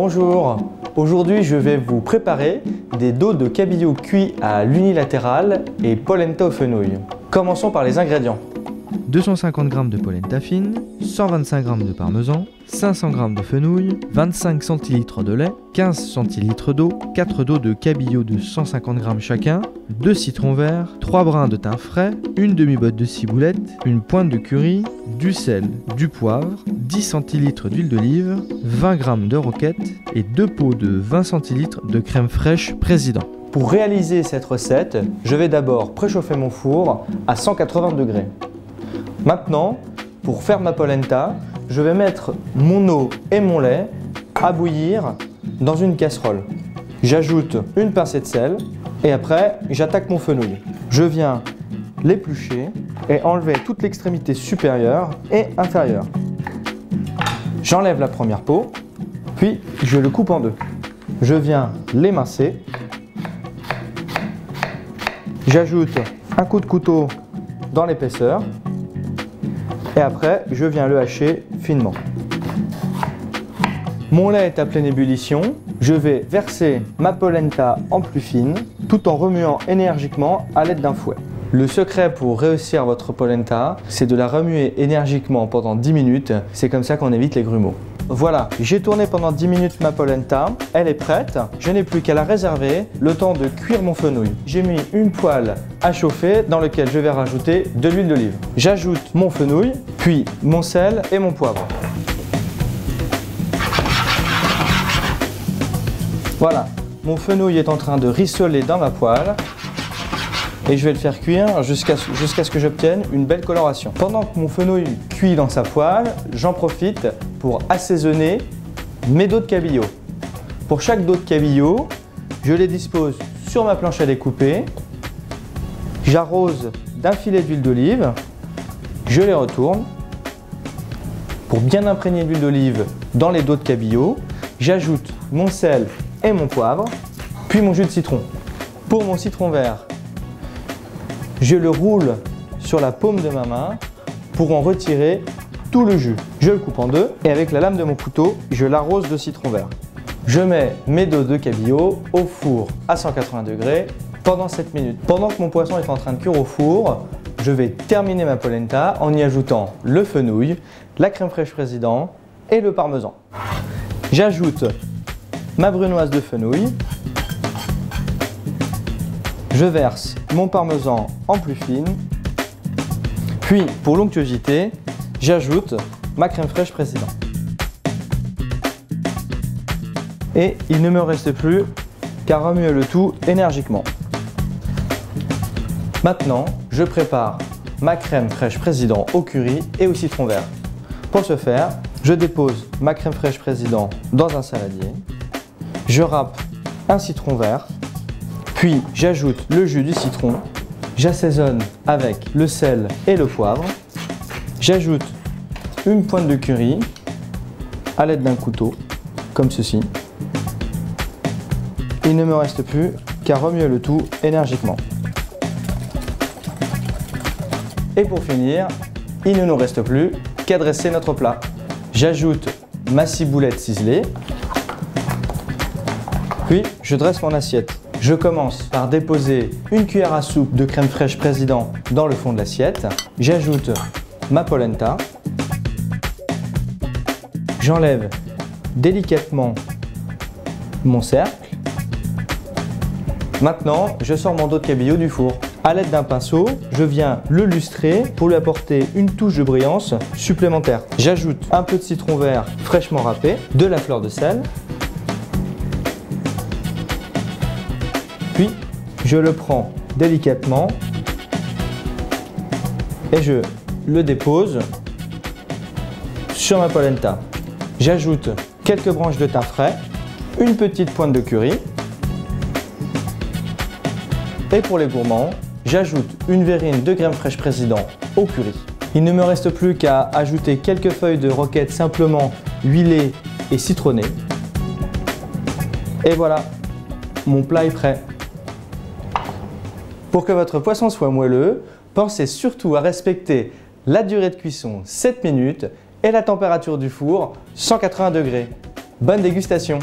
Bonjour, aujourd'hui je vais vous préparer des dos de cabillaud cuits à l'unilatéral et polenta aux fenouil. Commençons par les ingrédients. 250 g de polenta fine, 125 g de parmesan, 500 g de fenouil, 25 cl de lait, 15 cl d'eau, 4 dos de cabillaud de 150 g chacun, 2 citrons verts, 3 brins de thym frais, une demi-botte de ciboulette, une pointe de curry, du sel, du poivre, 10 cl d'huile d'olive, 20 g de roquette et 2 pots de 20 cl de crème fraîche Président. Pour réaliser cette recette, je vais d'abord préchauffer mon four à 180 degrés. Maintenant, pour faire ma polenta, je vais mettre mon eau et mon lait à bouillir dans une casserole. J'ajoute une pincée de sel et après, j'attaque mon fenouil. Je viens l'éplucher et enlever toute l'extrémité supérieure et inférieure. J'enlève la première peau, puis je le coupe en deux. Je viens l'émincer. J'ajoute un coup de couteau dans l'épaisseur. Et après, je viens le hacher finement. Mon lait est à pleine ébullition. Je vais verser ma polenta en plus fine, tout en remuant énergiquement à l'aide d'un fouet. Le secret pour réussir votre polenta, c'est de la remuer énergiquement pendant 10 minutes. C'est comme ça qu'on évite les grumeaux. Voilà, j'ai tourné pendant 10 minutes ma polenta, elle est prête. Je n'ai plus qu'à la réserver le temps de cuire mon fenouil. J'ai mis une poêle à chauffer dans laquelle je vais rajouter de l'huile d'olive. J'ajoute mon fenouil, puis mon sel et mon poivre. Voilà, mon fenouil est en train de rissoler dans ma poêle. Et je vais le faire cuire jusqu'à ce que j'obtienne une belle coloration. Pendant que mon fenouil cuit dans sa poêle, j'en profite pour assaisonner mes dos de cabillaud. Pour chaque dos de cabillaud, je les dispose sur ma planche à découper. J'arrose d'un filet d'huile d'olive. Je les retourne. Pour bien imprégner l'huile d'olive dans les dos de cabillaud, j'ajoute mon sel et mon poivre, puis mon jus de citron. Pour mon citron vert, je le roule sur la paume de ma main pour en retirer tout le jus. Je le coupe en deux et avec la lame de mon couteau, je l'arrose de citron vert. Je mets mes dos de cabillaud au four à 180 degrés pendant 7 minutes. Pendant que mon poisson est en train de cuire au four, je vais terminer ma polenta en y ajoutant le fenouil, la crème fraîche Président et le parmesan. J'ajoute ma brunoise de fenouil. Je verse mon parmesan en plus fine, puis pour l'onctuosité, j'ajoute ma crème fraîche Président. Et il ne me reste plus qu'à remuer le tout énergiquement. Maintenant, je prépare ma crème fraîche Président au curry et au citron vert. Pour ce faire, je dépose ma crème fraîche Président dans un saladier, je râpe un citron vert. Puis j'ajoute le jus du citron, j'assaisonne avec le sel et le poivre, j'ajoute une pointe de curry à l'aide d'un couteau, comme ceci. Il ne me reste plus qu'à remuer le tout énergiquement. Et pour finir, il ne nous reste plus qu'à dresser notre plat. J'ajoute ma ciboulette ciselée, puis je dresse mon assiette. Je commence par déposer une cuillère à soupe de crème fraîche Président dans le fond de l'assiette. J'ajoute ma polenta. J'enlève délicatement mon cercle. Maintenant, je sors mon dos de cabillaud du four. À l'aide d'un pinceau, je viens le lustrer pour lui apporter une touche de brillance supplémentaire. J'ajoute un peu de citron vert fraîchement râpé, de la fleur de sel. Puis, je le prends délicatement et je le dépose sur ma polenta. J'ajoute quelques branches de thym frais, une petite pointe de curry. Et pour les gourmands, j'ajoute une verrine de crème fraîche Président au curry. Il ne me reste plus qu'à ajouter quelques feuilles de roquette simplement huilées et citronnées. Et voilà, mon plat est prêt. Pour que votre poisson soit moelleux, pensez surtout à respecter la durée de cuisson 7 minutes et la température du four 180 degrés. Bonne dégustation!